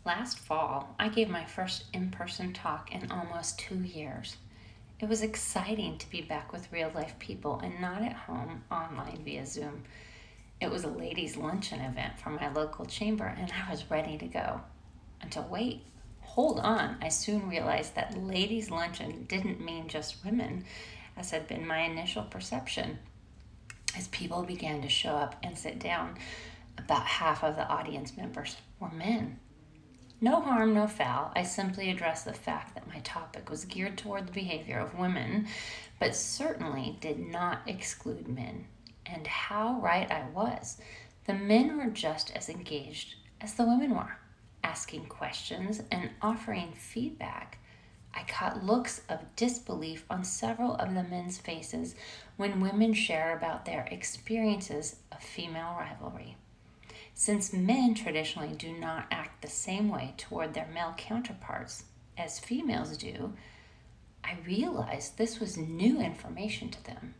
Last fall, I gave my first in-person talk in almost 2 years. It was exciting to be back with real life people and not at home online via Zoom. It was a ladies' luncheon event from my local chamber, and I was ready to go. Until wait, hold on, I soon realized that ladies' luncheon didn't mean just women, as had been my initial perception. As people began to show up and sit down, about half of the audience members were men. No harm, no foul. I simply addressed the fact that my topic was geared toward the behavior of women, but certainly did not exclude men. And how right I was. The men were just as engaged as the women were, asking questions and offering feedback. I caught looks of disbelief on several of the men's faces when women share about their experiences of female rivalry. Since men traditionally do not act the same way toward their male counterparts as females do, I realized this was new information to them.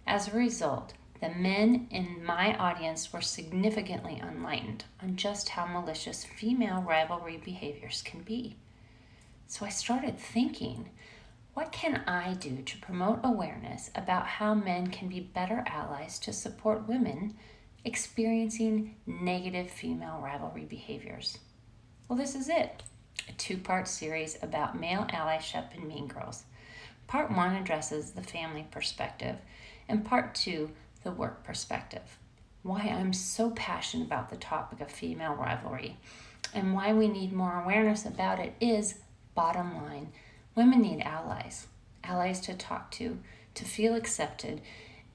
As a result, the men in my audience were significantly enlightened on just how malicious female rivalry behaviors can be. So I started thinking, what can I do to promote awareness about how men can be better allies to support women experiencing negative female rivalry behaviors? Well, this is it, a two-part series about male allyship and Mean Girls. Part 1 addresses the family perspective, and Part 2, the work perspective. Why I'm so passionate about the topic of female rivalry and why we need more awareness about it is, bottom line, women need allies, allies to talk to feel accepted,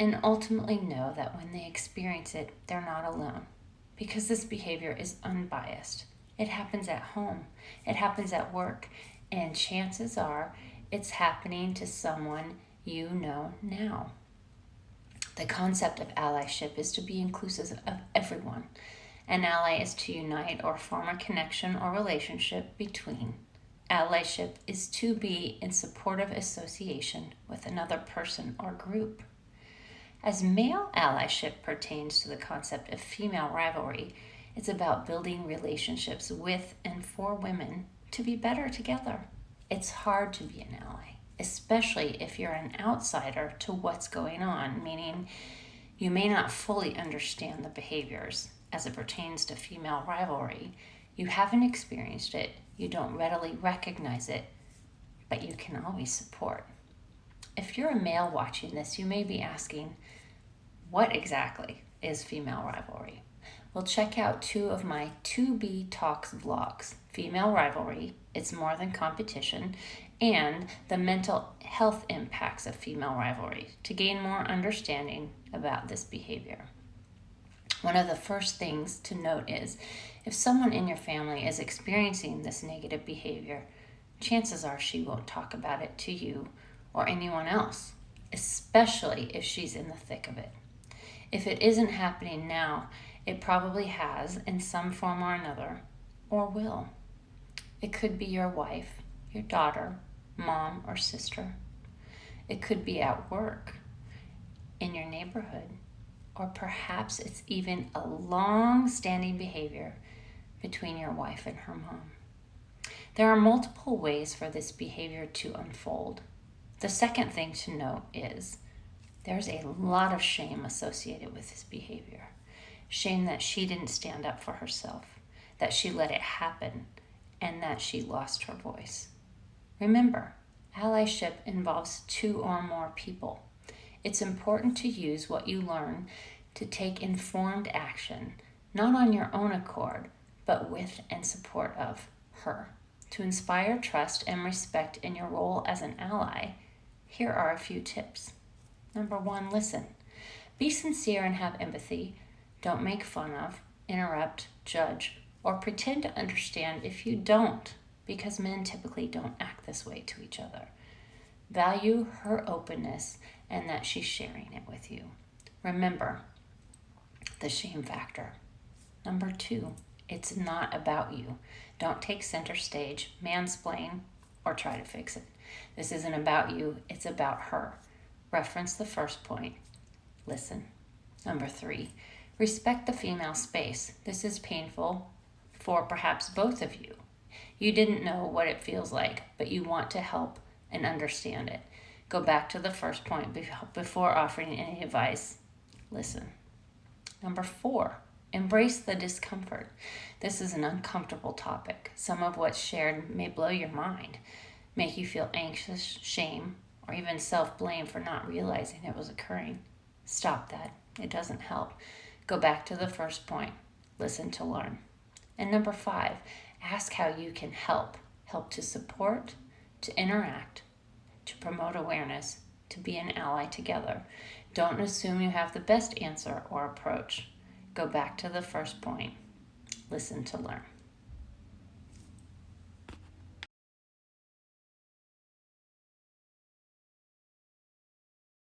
and ultimately know that when they experience it, they're not alone. Because this behavior is unbiased. It happens at home, it happens at work, and chances are it's happening to someone you know now. The concept of allyship is to be inclusive of everyone. An ally is to unite or form a connection or relationship between. Allyship is to be in supportive association with another person or group. As male allyship pertains to the concept of female rivalry, it's about building relationships with and for women to be better together. It's hard to be an ally, especially if you're an outsider to what's going on, meaning you may not fully understand the behaviors as it pertains to female rivalry. You haven't experienced it, you don't readily recognize it, but you can always support. If you're a male watching this, you may be asking, what exactly is female rivalry? Well, check out 2 of my 2B Talks vlogs, Female Rivalry, It's More Than Competition, and the mental health impacts of female rivalry to gain more understanding about this behavior. One of the first things to note is if someone in your family is experiencing this negative behavior, chances are she won't talk about it to you or anyone else, especially if she's in the thick of it. If it isn't happening now, it probably has in some form or another, or will. It could be your wife, your daughter, mom, or sister. It could be at work, in your neighborhood, or perhaps it's even a long-standing behavior between your wife and her mom. There are multiple ways for this behavior to unfold. The second thing to note is there's a lot of shame associated with this behavior. Shame that she didn't stand up for herself, that she let it happen, and that she lost her voice. Remember, allyship involves 2 or more people. It's important to use what you learn to take informed action, not on your own accord, but with and support of her. To inspire trust and respect in your role as an ally, here are a few tips. Number 1, listen. Be sincere and have empathy. Don't make fun of, interrupt, judge, or pretend to understand if you don't, because men typically don't act this way to each other. Value her openness and that she's sharing it with you. Remember the shame factor. Number 2, it's not about you. Don't take center stage, mansplain, or try to fix it. This isn't about you, it's about her. Reference the first point. Listen. Number 3, respect the female space. This is painful for perhaps both of you. You didn't know what it feels like, but you want to help and understand it. Go back to the first point before offering any advice. Listen. Number 4, embrace the discomfort. This is an uncomfortable topic. Some of what's shared may blow your mind, make you feel anxious, shame, or even self-blame for not realizing it was occurring. Stop that. It doesn't help. Go back to the first point. Listen to learn. And number 5, ask how you can help. Help to support, to interact, to promote awareness, to be an ally together. Don't assume you have the best answer or approach. Go back to the first point. Listen to learn.